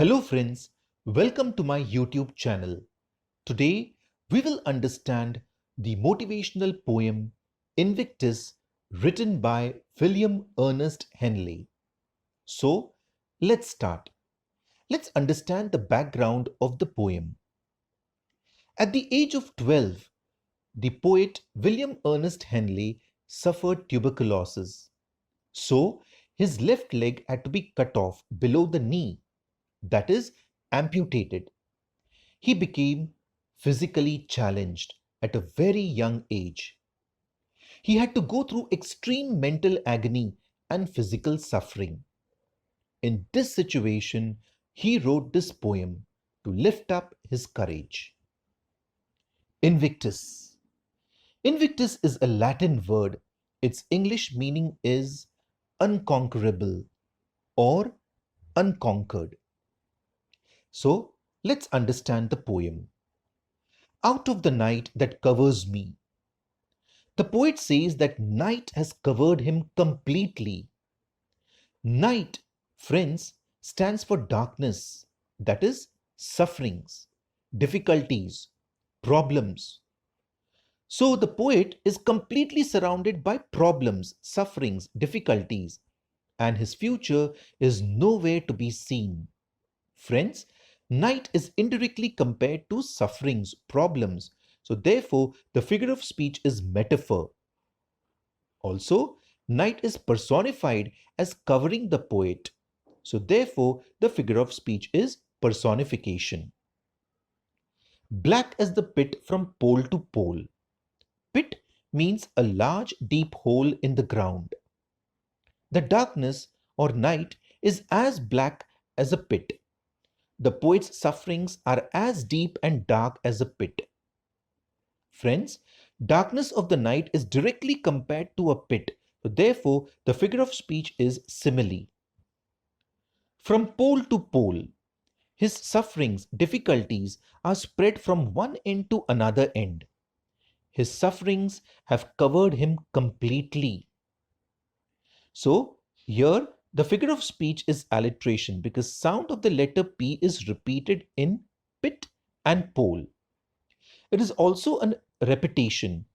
Hello friends, welcome to my YouTube channel. Today we will understand the motivational poem Invictus written by William Ernest Henley. So let's start. Let's understand the background of the poem. At the age of 12, the poet William Ernest Henley suffered tuberculosis. So his left leg had to be cut off below the knee, that is, amputated. He became physically challenged at a very young age. He had to go through extreme mental agony and physical suffering. In this situation, he wrote this poem to lift up his courage. Invictus. Invictus is a Latin word. Its English meaning is unconquerable or unconquered. So let's understand the poem. Out of the night that covers me. The poet says that night has covered him completely. Night, friends, stands for darkness, that is, sufferings, difficulties, problems. So the poet is completely surrounded by problems, sufferings, difficulties, and his future is nowhere to be seen. Friends, night is indirectly compared to sufferings, problems. So therefore, the figure of speech is metaphor. Also, night is personified as covering the poet. So therefore, the figure of speech is personification. Black as the pit from pole to pole. Pit means a large deep hole in the ground. The darkness or night is as black as a pit. The poet's sufferings are as deep and dark as a pit. Friends, darkness of the night is directly compared to a pit. So therefore, the figure of speech is simile. From pole to pole, his sufferings, difficulties are spread from one end to another end. His sufferings have covered him completely. So here the figure of speech is alliteration because sound of the letter P is repeated in pit and pole. It is also a repetition.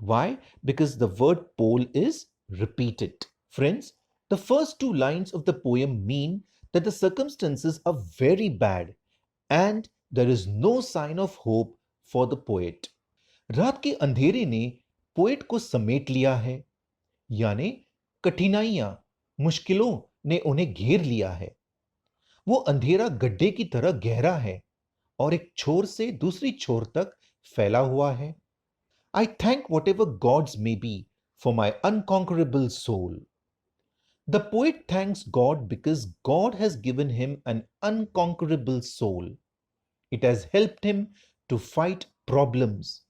Why? Because the word pole is repeated. Friends, the first two lines of the poem mean that the circumstances are very bad and there is no sign of hope for the poet. रात के अंधेरे ने poet को समेट लिया है, यानी कठिनाइयां, मुश्किलों ने उन्हें घेर लिया है. वो अंधेरा गड्ढे की तरह गहरा है और एक छोर से दूसरी छोर तक फैला हुआ है. I thank whatever gods may be for my unconquerable soul. The poet thanks God because God has given him an unconquerable soul. It has helped him to fight problems,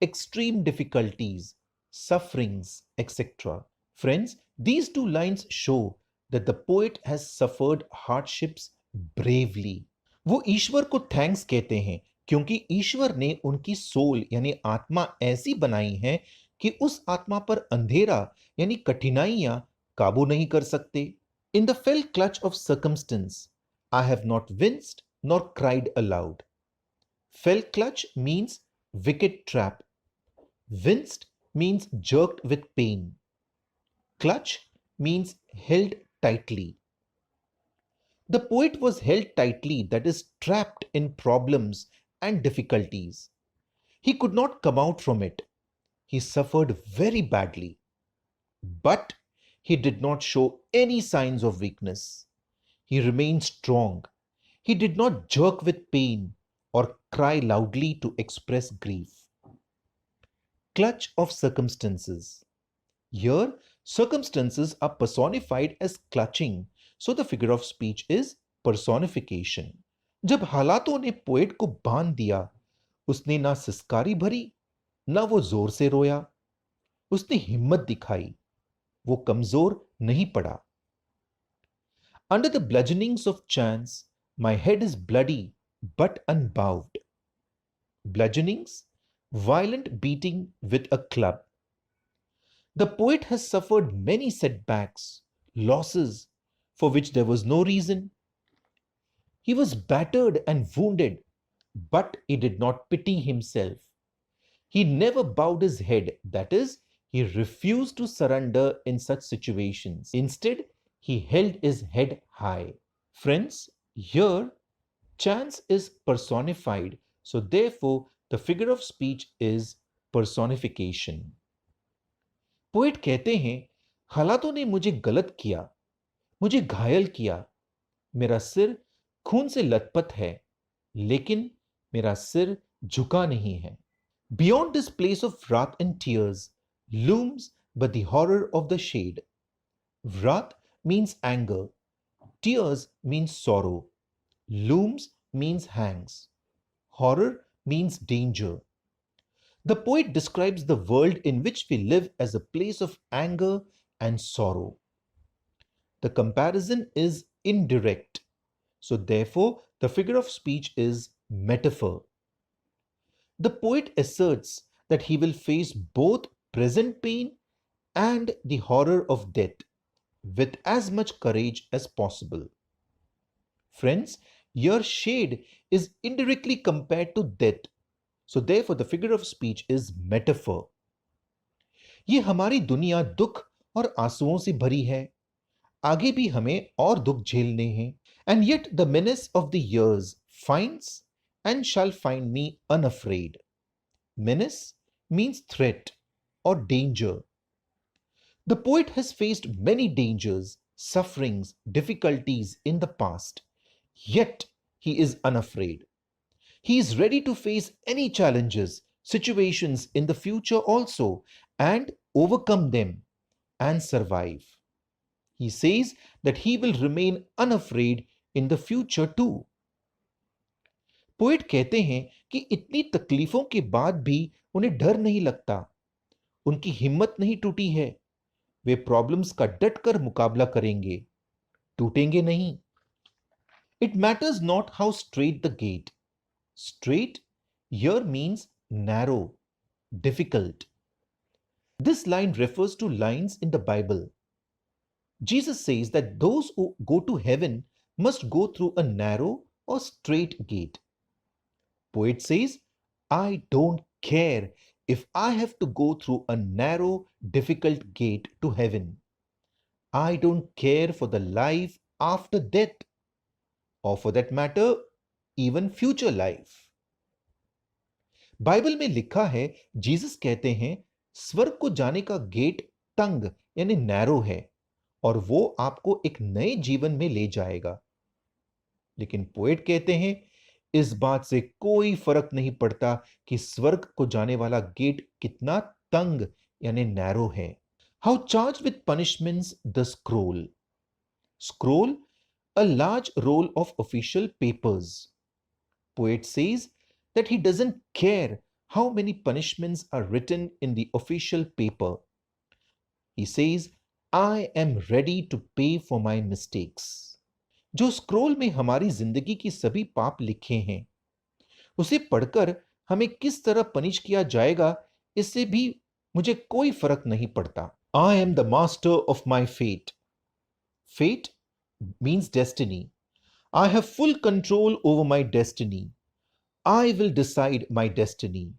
extreme difficulties, sufferings, etc. Friends, these two lines show that the poet has suffered hardships bravely. वो ईश्वर को thanks कहते हैं क्योंकि ईश्वर ने उनकी soul यानी आत्मा ऐसी बनाई है कि उस आत्मा पर अंधेरा यानी कठिनाइयां काबू नहीं कर सकते. In the fail clutch of circumstance I have not विंस्ड nor cried allowed. Fail clutch means wicked trap. Winced means jerked with pain. Clutch means held tightly. The poet was held tightly, that is, trapped in problems and difficulties. He could not come out from it. He suffered very badly. But he did not show any signs of weakness. He remained strong. He did not jerk with pain or cry loudly to express grief. Clutch of circumstances. Here, circumstances are personified as clutching, so the figure of speech is personification. जब हालातों ने poet को बांध दिया, उसने ना सिसकारी भरी, ना वो जोर से रोया. उसने हिम्मत दिखाई, वो कमजोर नहीं पड़ा. Under the bludgeonings of chance, my head is bloody but unbowed. Bludgeonings, violent beating with a club. The poet has suffered many setbacks, losses, for which there was no reason. He was battered and wounded, but he did not pity himself. He never bowed his head, that is, he refused to surrender in such situations. Instead, he held his head high. Friends, here chance is personified, so therefore the figure of speech is personification. Poet कहते हैं, हालातों ने मुझे गलत किया, मुझे घायल किया, मेरा सिर खून से लथपथ है, लेकिन मेरा सिर झुका नहीं है. Beyond this place of wrath and tears looms but the horror of the shade. Wrath means anger, tears means sorrow, looms means hangs, horror means danger. The poet describes the world in which we live as a place of anger and sorrow. The comparison is indirect, so therefore the figure of speech is metaphor. The poet asserts that he will face both present pain and the horror of death with as much courage as possible. Friends, your shade is indirectly compared to death, so therefore the figure of speech is metaphor. ये हमारी दुनिया दुख और आंसुओं से भरी है, आगे भी हमें और दुख झेलने हैं. And yet the menace of the years finds and shall find me unafraid. Menace means threat or danger. The poet has faced many dangers, sufferings, difficulties in the past, yet he is unafraid. He is ready to face any challenges, situations in the future also, and overcome them and survive. He says that he will remain unafraid in the future too. Poet कहते हैं कि इतनी तकलीफों के बाद भी उन्हें डर नहीं लगता, उनकी हिम्मत नहीं टूटी है, वे प्रॉब्लम्स का डटकर मुकाबला करेंगे, टूटेंगे नहीं. It matters not how straight the gate. Straight here means narrow, difficult. This line refers to lines in the Bible. Jesus says that those who go to heaven must go through a narrow or straight gate. Poet says, I don't care if I have to go through a narrow, difficult gate to heaven. I don't care for the life after death, or for that matter, even future life. Bible में लिखा है, Jesus कहते हैं, स्वर्ग को जाने का gate तंग यानी नैरो है और वो आपको एक नए जीवन में ले जाएगा. लेकिन पोएट कहते हैं, इस बात से कोई फर्क नहीं पड़ता कि स्वर्ग को जाने वाला गेट कितना तंग यानी नैरो है. How charge with punishments the scroll. Scroll, a large roll of official papers. Poet says that he doesn't care how many punishments are written in the official paper. He says, I am ready to pay for my mistakes. जो scroll में हमारी जिंदगी की सभी पाप लिखे हैं, उसे पढ़कर हमें किस तरह पनिश किया जाएगा, इससे भी मुझे कोई फर्क नहीं पड़ता. I am the master of my fate. Fate means destiny. I have full control over my destiny. I will decide my destiny.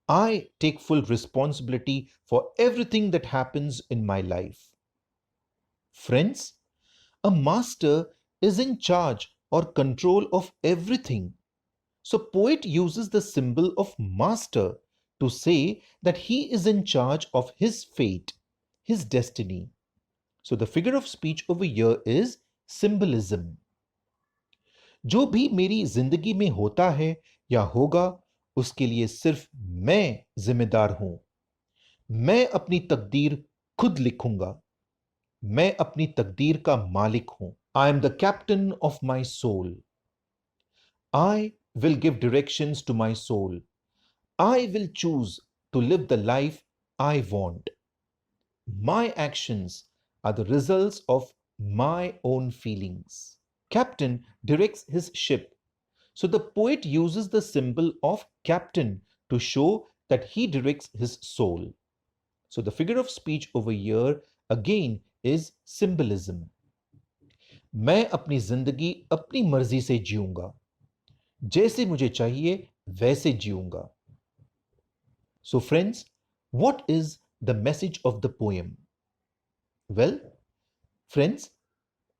I take full responsibility for everything that happens in my life. Friends, a master is in charge or control of everything. So poet uses the symbol of master to say that he is in charge of his fate, his destiny. So the figure of speech over here is symbolism. जो भी मेरी जिंदगी में होता है या होगा, उसके लिए सिर्फ मैं जिम्मेदार हूं. मैं अपनी तकदीर खुद लिखूंगा. मैं अपनी तकदीर का मालिक हूं. I am the captain of my soul. I will give directions to my soul. I will choose to live the life I want. My actions are the results of my own feelings. Captain directs his ship. So the poet uses the symbol of captain to show that he directs his soul. So the figure of speech over here again is symbolism. मैं अपनी जिंदगी अपनी मर्जी से जीऊंगा, जैसे मुझे चाहिए वैसे जीऊंगा. So friends, what is the message of the poem? Well, friends,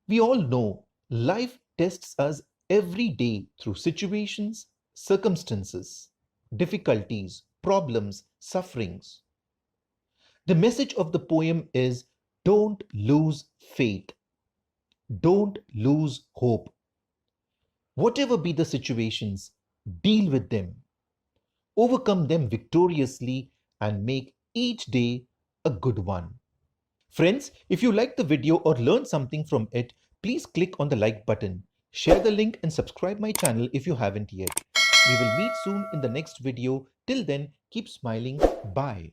we all know life tests us every day through situations, circumstances, difficulties, problems, sufferings. The message of the poem is don't lose faith, don't lose hope. Whatever be the situations, deal with them, overcome them victoriously, and make each day a good one. Friends, if you liked the video or learned something from it, please click on the like button, share the link and subscribe my channel if you haven't yet. We will meet soon in the next video. Till then, keep smiling. Bye.